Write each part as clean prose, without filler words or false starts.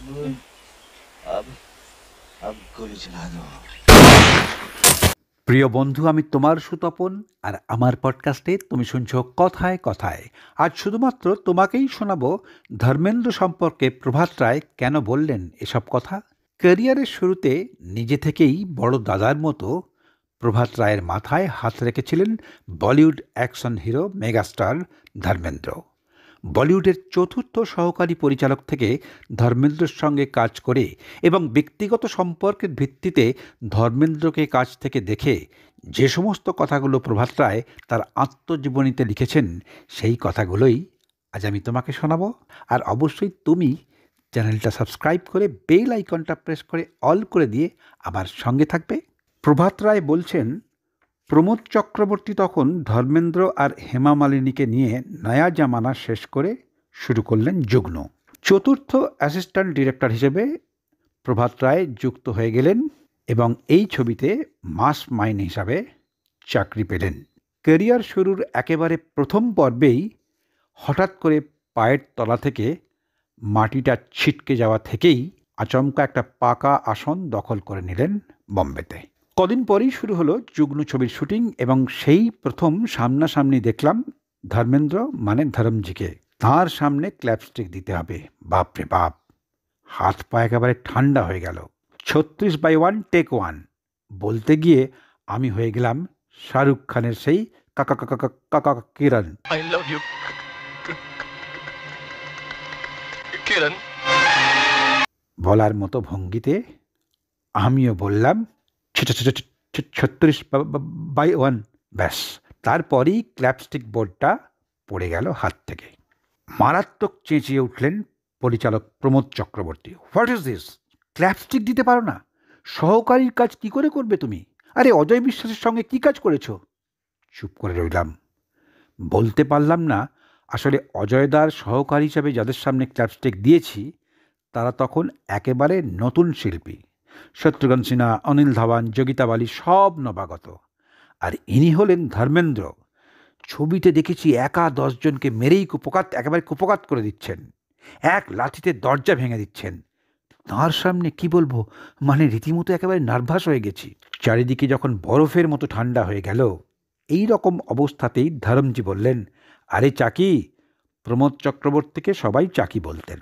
अब अब गोली चला दो। প্রিয় বন্ধু, আমি তোমার সুতপন, আর আমার পডকাস্টে তুমি শুনছো কথায় কথায়। আজ শুধুমাত্র তোমাকেই শোনাবো ধর্মেন্দ্র সম্পর্কে প্রভাত রায় কেন বললেন এসব কথা। ক্যারিয়ারের শুরুতে নিজে থেকেই বড় দাদার মতো প্রভাত রায়ের মাথায় হাত রেখেছিলেন Bollywood action hero megastar Dharmendra. বলিউডের চতুর্থ সহকারী পরিচালক থেকে ধর্মেন্দ্রের সঙ্গে কাজ করে এবং ব্যক্তিগত সম্পর্কের ভিত্তিতে ধর্মেন্দ্রকে কাছ থেকে দেখে যে সমস্ত কথাগুলো প্রভাত রায় তার আত্মজীবনীতে লিখেছেন, সেই কথাগুলোই আজ আমি তোমাকে শোনাবো। আর অবশ্যই তুমি চ্যানেলটা সাবস্ক্রাইব করে বেল আইকনটা প্রেস করে অল করে দিয়ে আমার সঙ্গে থাকবে। প্রভাত রায় বলছেন, প্রমোদ চক্রবর্তী তখন ধর্মেন্দ্র আর হেমা মালিনীকে নিয়ে নয়া জামানা শেষ করে শুরু করলেন যুগ্ন। চতুর্থ অ্যাসিস্ট্যান্ট ডিরেক্টর হিসেবে প্রভাত রায় যুক্ত হয়ে গেলেন এবং এই ছবিতে মাস মাইন হিসাবে চাকরি পেলেন। ক্যারিয়ার শুরুর একেবারে প্রথম পর্বেই হঠাৎ করে পায়ের তলা থেকে মাটিটা ছিটকে যাওয়া থেকেই আচমকা একটা পাকা আসন দখল করে নিলেন বম্বেতে। কদিন পরেই শুরু হলো যুগ্ন ছবির শুটিং এবং সেই প্রথম সামনাসামনি দেখলাম ধর্মেন্দ্র মানে ধরমজিকে। তাঁর সামনে ক্ল্যাপস্টিক দিতে হবে। বাপরে বাপ, হাত পা একেবারে ঠান্ডা হয়ে গেল। 36/1 টেক 1 বলতে গিয়ে আমি হয়ে গেলাম শাহরুখ খানের সেই কাকা কাকা কাকা কিরণ। I love you, Kiran. বলার মতো ভঙ্গিতে আমিও বললাম 36/1। ব্যাস, তারপরই ক্ল্যাপস্টিক বোর্ডটা পড়ে গেল হাত থেকে। মারাত্মক চেঁচিয়ে উঠলেন পরিচালক Pramod Chakraborty. What is this? Clapstick দিতে পারো না? সহকারীর কাজ কি করে করবে তুমি? আরে অজয় বিশ্বাসের সঙ্গে কি কাজ করেছো? চুপ করে রইলাম। বলতে পারলাম না আসলে অজয়দার সহকারী হিসাবে যাদের সামনে ক্ল্যাপস্টিক দিয়েছি তারা তখন একেবারে নতুন শিল্পী। শত্রুঘ্ন সিনহা, অনিল ধাওয়ান, যোগিতা বালি সব নবাগত। আর ইনি হলেন ধর্মেন্দ্র। ছবিতে দেখেছি একা 10 জনকে মেরেই একেবারে কুপকাত করে দিচ্ছেন, এক লাঠিতে দরজা ভেঙে দিচ্ছেন। তাঁর সামনে কি বলবো, মানে রীতিমতো একেবারে নার্ভাস হয়ে গেছি। চারিদিকে যখন বরফের মতো ঠান্ডা হয়ে গেল, এই রকম অবস্থাতেই ধরমজি বললেন, আরে চাকি। প্রমোদ চক্রবর্তীকে সবাই চাকি বলতেন।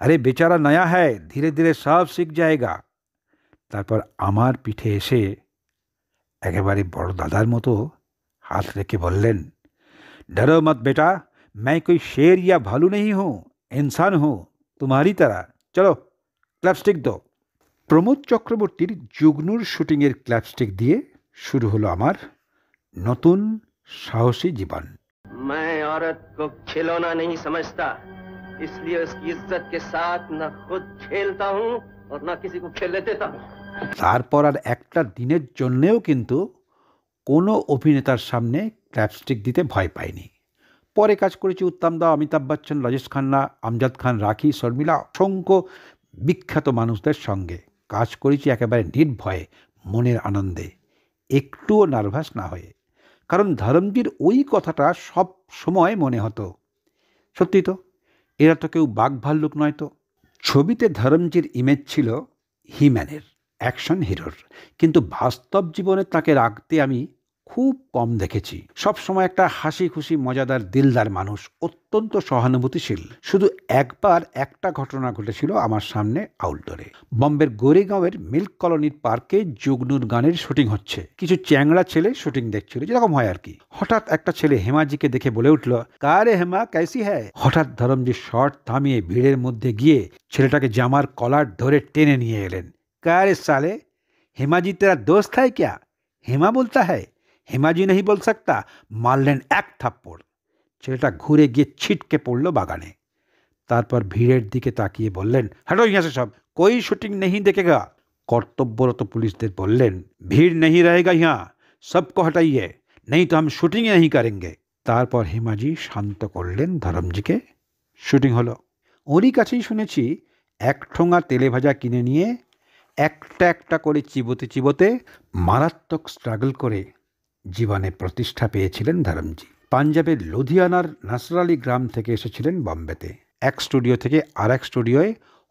আরে বেচারা নয়া হ্যায়, ধীরে ধীরে সব শিখ যায়গা। তারপর আমার পিঠে এসে একেবারে বড় দাদার মতো হাত রেখে বললেন, डरो मत बेटा, मैं कोई शेर या भालू नहीं हूँ, इंसान हूँ तुम्हारी तरह। चलो ক্ল্যাপস্টিক দো। প্রমোদ চক্রবর্তীর যুগ্নুর শুটিংয়ের ক্ল্যাপস্টিক দিয়ে শুরু হলো আমার নতুন সাহসী জীবন। मैं औरत को खिलौना नहीं समझता, इसलिए उसकी इज्जत के साथ न खुद खेलता हूँ और न किसी को खेलने देता हूँ। তারপর আর একটা দিনের জন্যেও কিন্তু কোনো অভিনেতার সামনে ক্ল্যাপস্টিক দিতে ভয় পাইনি। পরে কাজ করেছি উত্তম দা, অমিতাভ বচ্চন, রাজেশ খান্না, আমজাদ খান, রাখি, শর্মিলা, অসংখ্য বিখ্যাত মানুষদের সঙ্গে কাজ করেছি একেবারে নির্ভয়ে, মনের আনন্দে, একটুও নার্ভাস না হয়ে। কারণ ধরমজির ওই কথাটা সব সময় মনে হতো, সত্যি তো, এরা তো কেউ বাঘ ভাল্লুক নয় তো। ছবিতে ধরমজির ইমেজ ছিল হিম্যানের, অ্যাকশন হিরোর, কিন্তু বাস্তব জীবনে তাকে রাখতে আমি খুব কম দেখেছি। সবসময় একটা হাসি খুশি মজাদার দিলদার মানুষ, অত্যন্ত সহানুভূতিশীল। শুধু একবার একটা ঘটনা ঘটেছিল আমার সামনে আউটডোরে। বম্বের গোরেগাঁওয়ের মিল্ক কলোনির পার্কে যুগ্নুর গানের শুটিং হচ্ছে। কিছু চ্যাংড়া ছেলে শুটিং দেখছিল, যেরকম হয় আর কি। হঠাৎ একটা ছেলে হেমাজিকে দেখে বলে উঠল, কারে হেমা कैसी है। হঠাৎ ধরমজি শর্ট থামিয়ে ভিড়ের মধ্যে গিয়ে ছেলেটাকে জামার কলার ধরে টেনে নিয়ে এলেন। কারে সালে, হেমাজি তেরা দোস্ত है क्या? হেমা বলতা है, হেমাজি नहीं बोल सकता। মারলেন এক থাপ্পড়। ছেলেটা ঘুরে গিয়ে ছিটকে পড়ল বাগানে। তারপর ভিড়ের দিকে তাকিয়ে বললেন, হটো यहाँ से सब, कोई शूटिंग नहीं देखेगा। কর্তব্যরত পুলিশদের বললেন, ভিড় नहीं रहेगा यहाँ, सबको हटाइए, नहीं तो हम शूटिंग नहीं करेंगे। তারপর হেমাজি শান্ত করলেন ধরমজিকে। শুটিং হলো। ওরই কাছেই শুনেছি এক ঠোঙা তেলে ভাজা কিনে নিয়ে একটা একটা করে চিবোতে চিবোতে মারাত্মক স্ট্রাগল করে জীবনে প্রতিষ্ঠা পেয়েছিলেন ধরমজি। পাঞ্জাবের লুধিয়ানার নাসরালি গ্রাম থেকে এসেছিলেন বম্বেতে। এক স্টুডিও থেকে আর এক স্টুডিওয়ে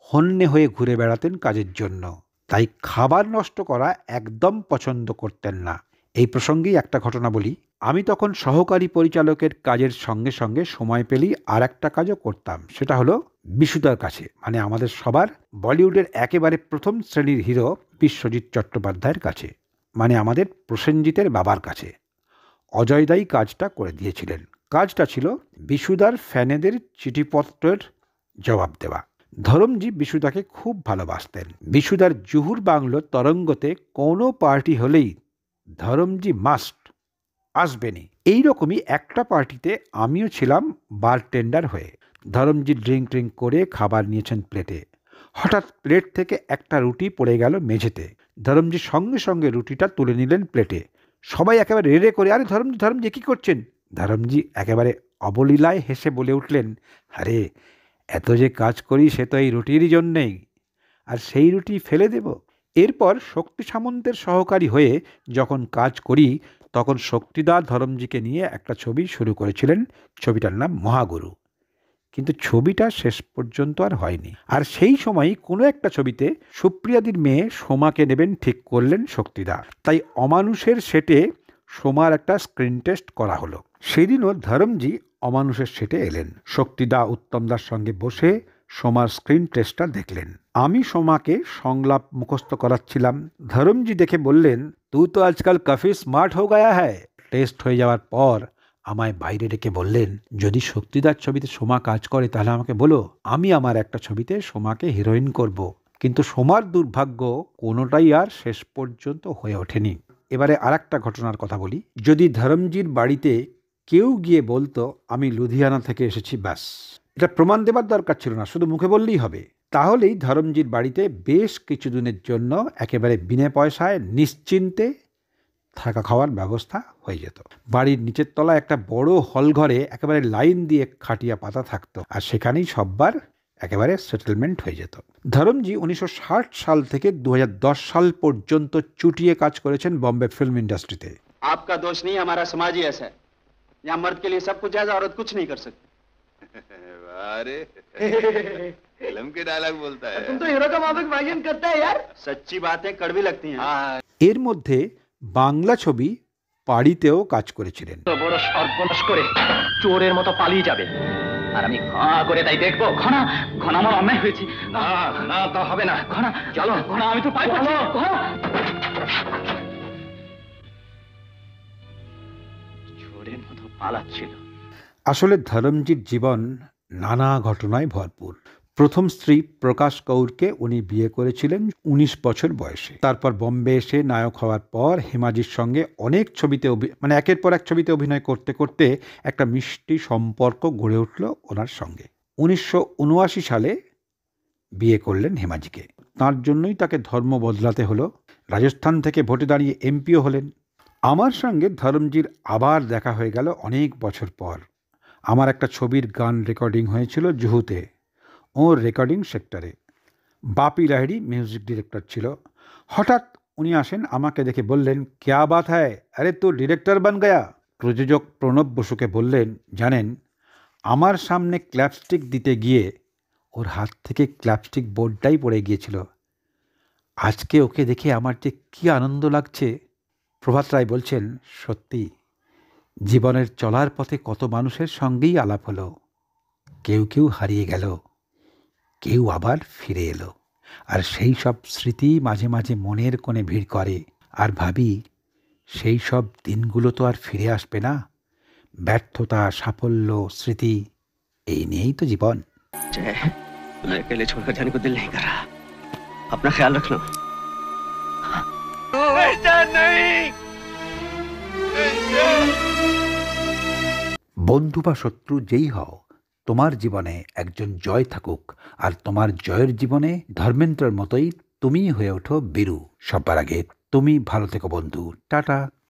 হন্যে হয়ে ঘুরে বেড়াতেন কাজের জন্য, তাই খাবার নষ্ট করা একদম পছন্দ করতেন না। এই প্রসঙ্গেই একটা ঘটনা বলি। আমি তখন সহকারী পরিচালকের কাজের সঙ্গে সঙ্গে সময় পেলেই আর একটা কাজও করতাম, সেটা হলো বিশুদার কাছে, মানে আমাদের সবার বলিউডের একেবারে প্রথম শ্রেণীর হিরো বিশ্বজিৎ চট্টোপাধ্যায়ের কাছে, মানে আমাদের প্রসেনজিতের বাবার কাছে। অজয়দাই কাজটা করে দিয়েছিলেন। কাজটা ছিল বিশুদার ফ্যানেদের চিঠিপত্রের জবাব দেওয়া। ধরমজি বিশুদাকে খুব ভালোবাসতেন। বিশুদার জুহুর বাংলো তরঙ্গতে কোনো পার্টি হলেই ধরমজি মাস্ট আসবেনই। এইরকমই একটা পার্টিতে আমিও ছিলাম বারটেন্ডার হয়ে। ধরমজি ড্রিঙ্ক করে খাবার নিয়েছেন প্লেটে। হঠাৎ প্লেট থেকে একটা রুটি পড়ে গেল মেঝেতে। ধরমজি সঙ্গে সঙ্গে রুটিটা তুলে নিলেন প্লেটে। সবাই একেবারে রেড়ে করে, আরে ধরমজি কী করছেন? ধরমজি একেবারে অবলীলায় হেসে বলে উঠলেন, আরে এত যে কাজ করি সে তো এই রুটিরই জন্যেই, আর সেই রুটি ফেলে দেব? এরপর শক্তি সামন্তের সহকারী হয়ে যখন কাজ করি তখন শক্তিদা ধরমজিকে নিয়ে একটা ছবি শুরু করেছিলেন। ছবিটার নাম মহাগুরু, কিন্তু ছবিটা শেষ পর্যন্ত আর হয়নি। আর সেই সময়ই কোনো একটা ছবিতে সুপ্রিয়াদির মেয়ে সোমাকে নেবেন ঠিক করলেন শক্তিদা। তাই অমানুষের সেটে সোমার একটা স্ক্রিন টেস্ট করা হলো। সেদিনও ধরমজি অমানুষের সেটে এলেন। শক্তিদা উত্তমদার সঙ্গে বসে সোমার স্ক্রিন টেস্টটা দেখলেন। আমি সোমাকে সংলাপ মুখস্থ করাচ্ছিলাম। ধরমজি দেখে বললেন, তুই তো আজকাল কাফি স্মার্ট হো গায়া হ্যায়। টেস্ট হয়ে যাওয়ার পর আমায় বাইরে ডেকে বললেন, যদি শক্তিদার ছবিতে সোমা কাজ করে তাহলে আমাকে বলো, আমি আমার একটা ছবিতে সোমাকে হিরোইন করব। কিন্তু সোমার দুর্ভাগ্য কোনোটাই আর শেষ পর্যন্ত হয়ে ওঠেনি। এবারে আর একটা ঘটনার কথা বলি। যদি ধরমজির বাড়িতে কেউ গিয়ে বলতো আমি লুধিয়ানা থেকে এসেছি, ব্যাস, এটা প্রমাণ দেবার দরকার ছিল না, শুধু মুখে বললেই হবে, তাহলেই ধরমজির বাড়িতে বেশ কিছুদিনের জন্য একেবারে বিনা পয়সায় নিশ্চিন্তে থাকা খাওয়ার ব্যবস্থা হয়ে যেত। বাড়ির নিচের তলায় একটা বড় হল ঘরে একেবারে লাইন দিয়ে খাটিয়া পাতা থাকতো, আর সেখানেই সববার একেবারে সেটেলমেন্ট হয়ে যেত। ধরমজি 1960 সাল থেকে 2010 সাল পর্যন্ত চুটিয়ে কাজ করেছেন বম্বে ফিল্ম ইন্ডাস্ট্রিতে। आपका दोष नहीं, हमारा समाज ही ऐसा है। यहाँ मर्द के लिए सब कुछ है, औरत कुछ नहीं कर सकती। अरे फिल्म के डायलॉग बोलता है। तुम तो हीरो का माफिक भाईजान करता है यार। सच्ची बातें कड़वी लगती हैं। এর মধ্যে বাংলা ছবি পাড়িতেও কাজ করেছিলেন। বড় সর্বনাশ করে চোরের মতো পালিয়ে যাবে, আর আমি ঘা করে তাই দেখবো। ঘনা ঘনা, আমার অন্যায় হয়েছে। না না, তা হবে না। ঘনা চলো, ঘনা আমি তো পাই। চোরের মতো পালাচ্ছিল। আসলে ধরমজির জীবন নানা ঘটনায় ভরপুর। প্রথম স্ত্রী প্রকাশ কৌরকে উনি বিয়ে করেছিলেন 19 বছর বয়সে। তারপর বম্বে এসে নায়ক হওয়ার পর হেমাজির সঙ্গে অনেক ছবিতে একের পর এক ছবিতে অভিনয় করতে করতে একটা মিষ্টি সম্পর্ক গড়ে উঠল ওনার সঙ্গে। 1979 সালে বিয়ে করলেন হেমাজিকে। তার জন্যই তাকে ধর্ম বদলাতে হলো। রাজস্থান থেকে ভোটে দাঁড়িয়ে এমপিও হলেন। আমার সঙ্গে ধরমজির আবার দেখা হয়ে গেল অনেক বছর পর। আমার একটা ছবির গান রেকর্ডিং হয়েছিল জুহুতে, ওর রেকর্ডিং সেক্টরে। বাপি লাহিড়ী মিউজিক ডিরেক্টর ছিল। হঠাৎ উনি আসেন, আমাকে দেখে বললেন, ক্যা বাত হ্যায়, আরে তো ডিরেক্টর বান গয়া। প্রযোজক প্রণব বসুকে বললেন, জানেন আমার সামনে ক্ল্যাপস্টিক দিতে গিয়ে ওর হাত থেকে ক্ল্যাপস্টিক বোর্ডটাই পড়ে গিয়েছিল। আজকে ওকে দেখে আমার যে কী আনন্দ লাগছে। প্রভাত রায় বলছেন, সত্যি জীবনের চলার পথে কত মানুষের সঙ্গেই আলাপ হলো। কেউ কেউ হারিয়ে গেল, কেউ আবার ফিরে এলো, আর সেই সব স্মৃতি মাঝে মাঝে মনের কোণে ভিড় করে। আর ভাবি, সেই সব দিনগুলো তো আর ফিরে আসবে না। ব্যর্থতা, সাফল্য, স্মৃতি, এই নিয়েই তো জীবন। मैं अकेले छोड़कर जाने को दिल नहीं कर रहा। अपना ख्याल रखना। বন্ধু বা শত্রু যেই হও, তোমার জীবনে একজন জয় থাকুক, আর তোমার জয়ের জীবনে ধর্মেন্দ্রের মতোই তুমি হয়ে ওঠো বীরু। সবার আগে তুমি ভালো থেকো বন্ধু। টাটা।